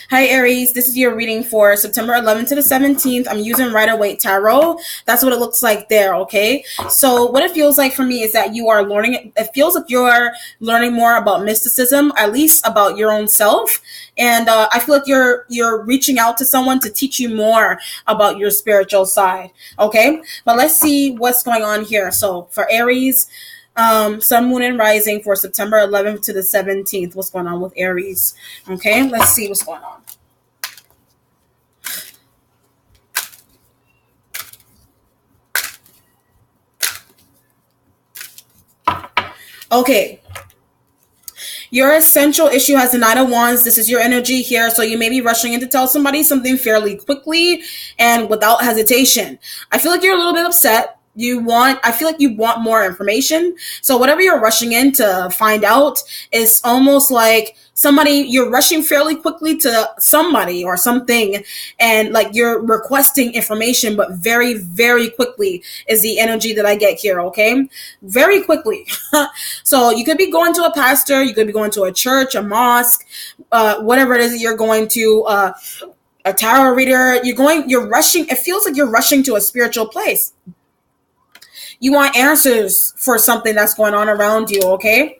Hi Aries, this is your reading for September 11th to the 17th. I'm using Rider-Waite Tarot. That's what it looks like there, okay? So what it feels like for me is that you are learning, it feels like you're learning more about mysticism, at least about your own self. And I feel like you're reaching out to someone to teach you more about your spiritual side, okay? But let's see what's going on here. So for Aries, Sun, Moon, and Rising for September 11th to the 17th. What's going on with Aries? Okay, let's see what's going on. Okay, your essential issue has the Nine of Wands. This is your energy here, so you may be rushing in to tell somebody something fairly quickly and without hesitation. I feel like you're a little bit upset. I feel like you want more information. So whatever you're rushing in to find out is almost like you're rushing fairly quickly to somebody or something, and like you're requesting information, but very, very quickly is the energy that I get here, okay? Very quickly. So you could be going to a pastor, you could be going to a church, a mosque, whatever it is that you're going to, a tarot reader. You're rushing. It feels like you're rushing to a spiritual place. You want answers for something that's going on around you, okay?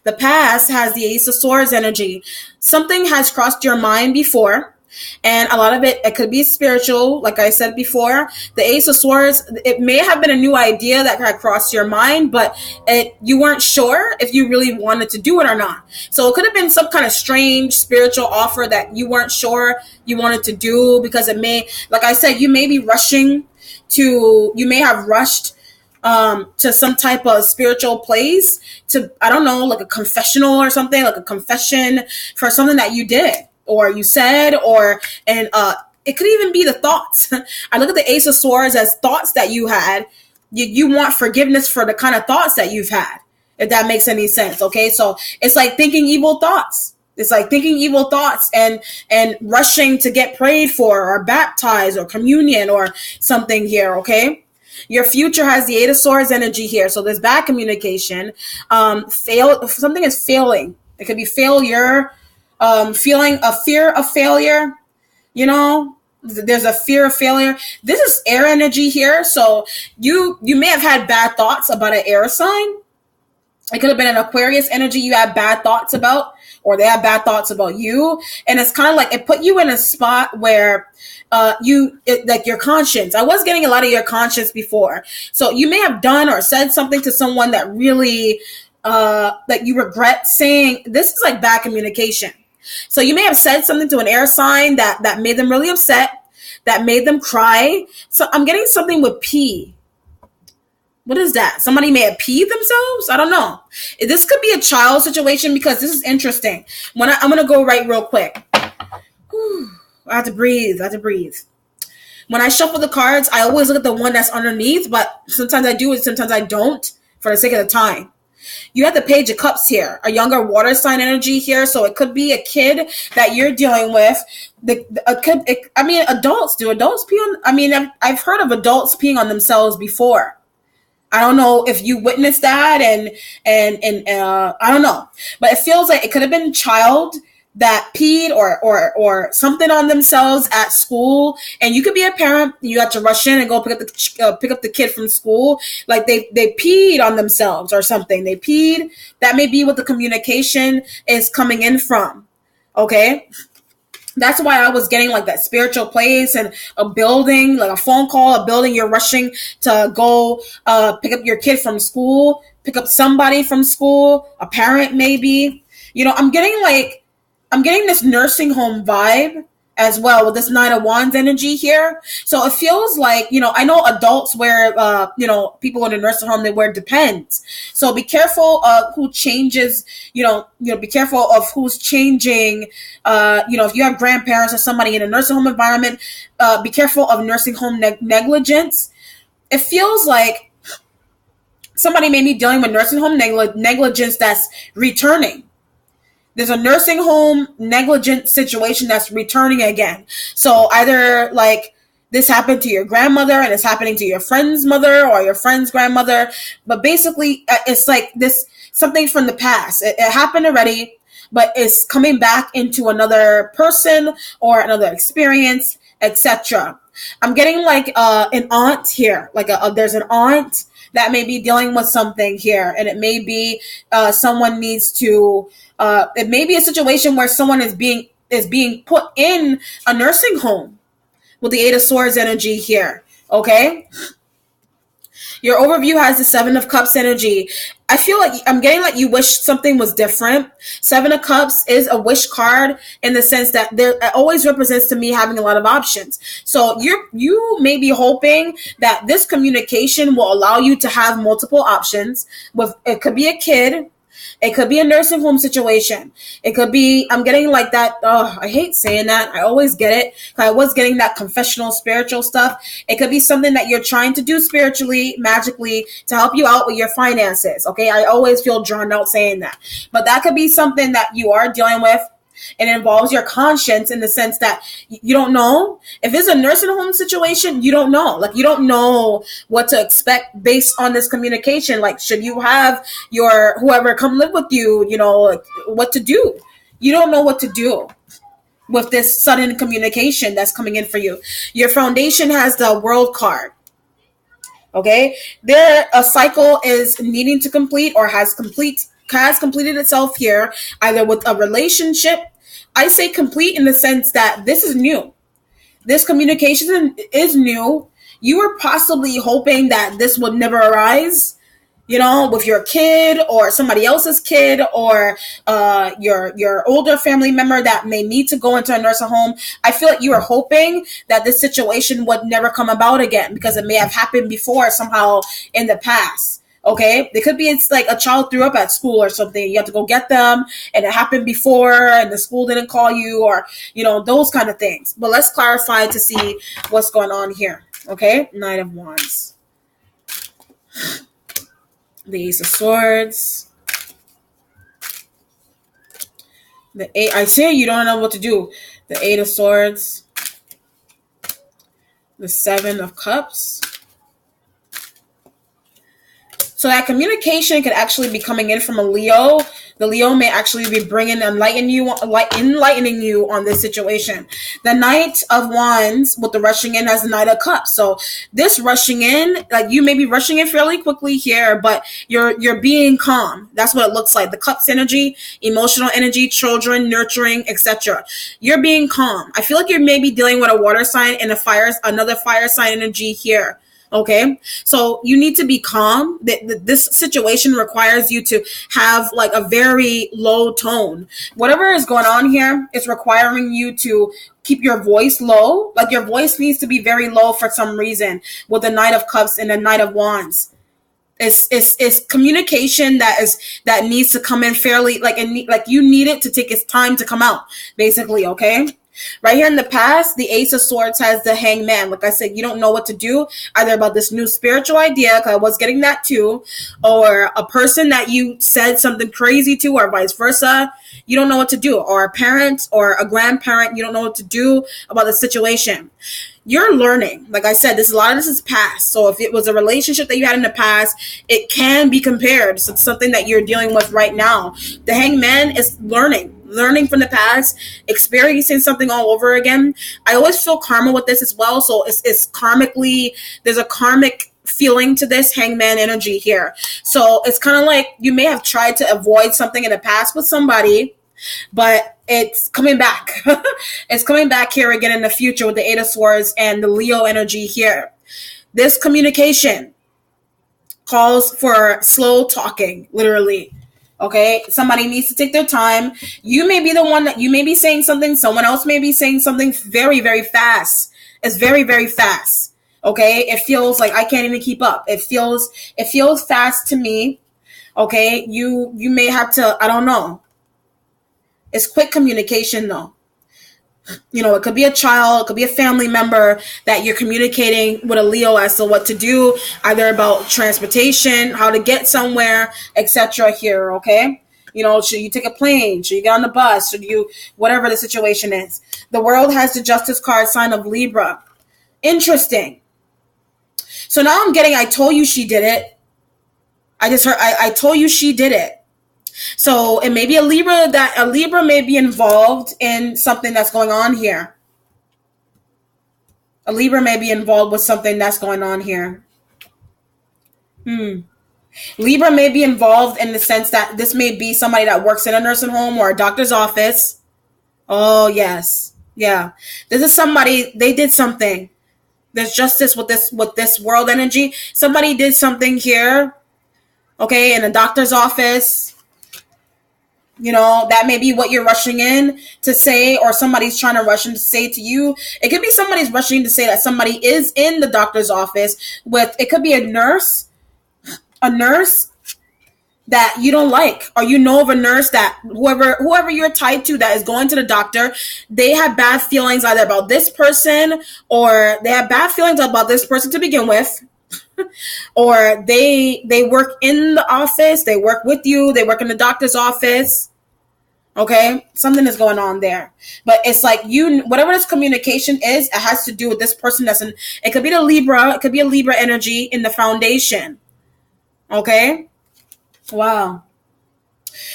The past has the Ace of Swords energy. Something has crossed your mind before, and a lot of it could be spiritual, like I said before. The Ace of Swords, it may have been a new idea that had crossed your mind, but you weren't sure if you really wanted to do it or not. So it could have been some kind of strange spiritual offer that you weren't sure you wanted to do, because like I said, you may have rushed to some type of spiritual place, to, I don't know, like a confessional or something, like a confession for something that you did or you said, and it could even be the thoughts. I look at the Ace of Swords as thoughts that you had. You want forgiveness for the kind of thoughts that you've had, if that makes any sense. Okay, so it's like thinking evil thoughts. It's like thinking evil thoughts and rushing to get prayed for or baptized or communion or something here. Okay. Your future has the Eight of Swords energy here. So there's bad communication. Something is failing. It could be failure, feeling a fear of failure. You know, there's a fear of failure. This is air energy here. So you may have had bad thoughts about an air sign. It could have been an Aquarius energy you had bad thoughts about, or they had bad thoughts about you. And it's kind of like it put you in a spot where like your conscience. I was getting a lot of your conscience before. So you may have done or said something to someone that really that you regret saying. This is like bad communication. So you may have said something to an air sign that made them really upset, that made them cry. So I'm getting something with P. What is that? Somebody may have peed themselves? I don't know. This could be a child situation, because this is interesting. I'm going to go right real quick. Whew. I have to breathe. When I shuffle the cards, I always look at the one that's underneath, but sometimes I do it, sometimes I don't, for the sake of the time. You have the Page of Cups here, a younger water sign energy here, so it could be a kid that you're dealing with. Adults. Do adults pee on? I've heard of adults peeing on themselves before. I don't know if you witnessed that, and I don't know, but it feels like it could have been a child that peed or something on themselves at school, and you could be a parent. You have to rush in and go pick up the kid from school, like they peed on themselves or something. They peed. That may be what the communication is coming in from. Okay. That's why I was getting like that spiritual place and a building, like a phone call, a building. You're rushing to go pick up your kid from school, pick up somebody from school, a parent maybe. I'm getting this nursing home vibe as well with this Nine of Wands energy here. So it feels like, I know adults wear, people in a nursing home, they wear Depends. So be careful of who changes, be careful of who's changing. If you have grandparents or somebody in a nursing home environment, be careful of nursing home negligence. It feels like somebody may be dealing with nursing home negligence that's returning. There's a nursing home negligent situation that's returning again. So either like this happened to your grandmother and it's happening to your friend's mother or your friend's grandmother. But basically, it's like this something from the past. It happened already. but it's coming back into another person or another experience, etc. I'm getting like an aunt here, like there's an aunt that may be dealing with something here, and it may be someone needs to. It may be a situation where someone is being put in a nursing home with the Eight of Swords energy here. Okay, your overview has the Seven of Cups energy. I feel like I'm getting like you wish something was different. Seven of Cups is a wish card in the sense that there it always represents to me having a lot of options. So you may be hoping that this communication will allow you to have multiple options. With it could be a kid, it could be a nursing home situation. It could be, I'm getting like that. Oh, I hate saying that. I always get it. I was getting that confessional spiritual stuff. It could be something that you're trying to do spiritually, magically to help you out with your finances. Okay. I always feel drawn out saying that. But that could be something that you are dealing with. It involves your conscience in the sense that you don't know. If it's a nursing home situation, you don't know. Like, you don't know what to expect based on this communication. Like, should you have your whoever come live with you, like, what to do? You don't know what to do with this sudden communication that's coming in for you. Your foundation has the World card. Okay, there a cycle is needing to complete or has completed itself here, either with a relationship. I say complete in the sense that this is new. This communication is new. You were possibly hoping that this would never arise, with your kid or somebody else's kid, or your older family member that may need to go into a nursing home. I feel like you were hoping that this situation would never come about again because it may have happened before somehow in the past. Okay, it could be it's like a child threw up at school or something. You have to go get them, and it happened before, and the school didn't call you, or those kind of things. But let's clarify to see what's going on here. Okay, Knight of Wands, the Ace of Swords, the Eight. I say you don't know what to do. The Eight of Swords, the Seven of Cups. So that communication could actually be coming in from a Leo. The Leo may actually be enlightening you on this situation. The Knight of Wands with the rushing in has the Knight of Cups. So this rushing in, like, you may be rushing in fairly quickly here, but you're being calm. That's what it looks like. The Cups energy, emotional energy, children, nurturing, etc. You're being calm. I feel like you're maybe dealing with a water sign and another fire sign energy here. Okay, so you need to be calm. This situation requires you to have like a very low tone. Whatever is going on here is requiring you to keep your voice low. Like, your voice needs to be very low for some reason with the Knight of Cups and the Knight of Wands. It's communication that needs to come in fairly, like you need it to take its time to come out, basically. Okay. Right here in the past, the Ace of Swords has the Hangman. Like I said, you don't know what to do, either about this new spiritual idea, because I was getting that too, or a person that you said something crazy to, or vice versa. You don't know what to do, or a parent or a grandparent, you don't know what to do about the situation. You're learning. Like I said, a lot of this is past. So if it was a relationship that you had in the past, it can be compared to something that you're dealing with right now. The Hangman is learning from the past, experiencing something all over again. I always feel karma with this as well. So it's karmically, there's a karmic feeling to this Hangman energy here. So it's kind of like you may have tried to avoid something in the past with somebody, but it's coming back. It's coming back here again in the future with the Eight of Swords and the Leo energy here. This communication calls for slow talking, literally. Okay, somebody needs to take their time. You may be the one that you may be saying something. Someone else may be saying something very, very fast. It's very, very fast. Okay, it feels like I can't even keep up. It feels fast to me. Okay, you may have to. I don't know. It's quick communication though. It could be a child, it could be a family member that you're communicating with a Leo as to what to do, either about transportation, how to get somewhere, etc. here, okay? Should you take a plane? Should you get on the bus? Should you, whatever the situation is. The World has the Justice card, sign of Libra. Interesting. So now I'm getting, I told you she did it. I told you she did it. So it may be a Libra may be involved in something that's going on here. A Libra may be involved with something that's going on here. Libra may be involved in the sense that this may be somebody that works in a nursing home or a doctor's office. Oh, yes. Yeah. This is somebody, they did something. There's justice with this world energy. Somebody did something here, okay, in a doctor's office. That may be what you're rushing in to say, or somebody's trying to rush in to say to you. It could be somebody's rushing to say that somebody is in the doctor's office with, it could be a nurse that you don't like, or of a nurse that whoever you're tied to that is going to the doctor, they have bad feelings either about this person, or they have bad feelings about this person to begin with, or they work in the office, they work with you, they work in the doctor's office. Okay, something is going on there, but it's like whatever this communication is, it has to do with this person that's in. It could be it could be a Libra energy in the foundation. Okay. Wow.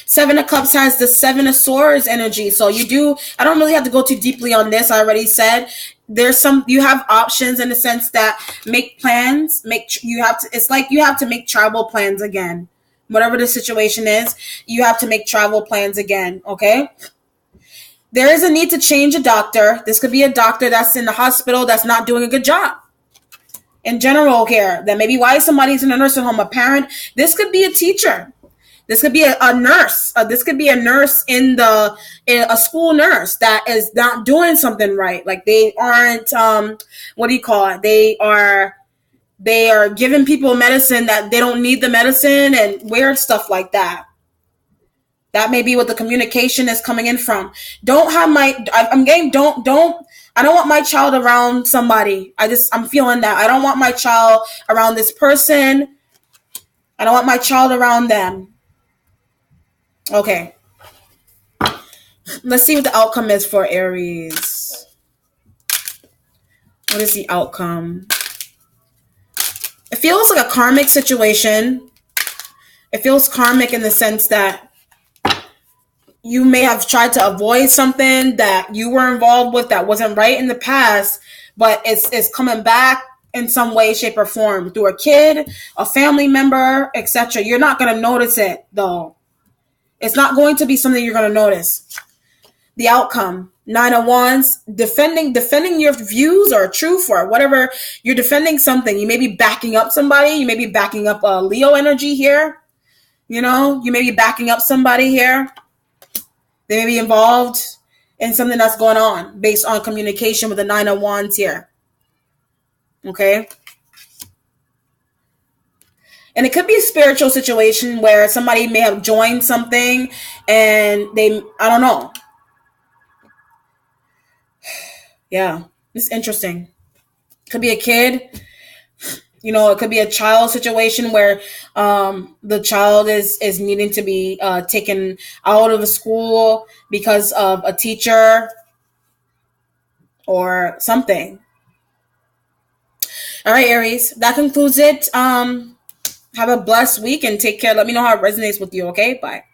Seven of Cups has the Seven of Swords energy. So I don't really have to go too deeply on this. I already said you have options in the sense that make plans, it's like you have to make travel plans again. Whatever the situation is, you have to make travel plans again. Okay. There is a need to change a doctor. This could be a doctor that's in the hospital that's not doing a good job. In general care, that maybe why somebody's in a nursing home, a parent. This could be a teacher. This could be a nurse. This could be a nurse in a school nurse that is not doing something right. Like they aren't, what do you call it? They are giving people medicine that they don't need the medicine and weird stuff like that. That may be what the communication is coming in from. I don't want my child around somebody. I'm feeling that. I don't want my child around this person. I don't want my child around them. Okay. Let's see what the outcome is for Aries. What is the outcome? It feels like a karmic situation. It feels karmic in the sense that you may have tried to avoid something that you were involved with that wasn't right in the past, but it's coming back in some way, shape, or form through a kid, a family member, etc. You're not going to notice it, though. It's not going to be something you're going to notice. The outcome, 9 of Wands, defending your views or truth or whatever. You're defending something. You may be backing up somebody. You may be backing up a Leo energy here. You may be backing up somebody here. They may be involved in something that's going on based on communication with the 9 of Wands here. Okay. And it could be a spiritual situation where somebody may have joined something and I don't know. Yeah, it's interesting. Could be a kid. It could be a child situation where the child is needing to be taken out of the school because of a teacher or something. All right, Aries, that concludes it. Have a blessed week and take care. Let me know how it resonates with you, okay? Bye.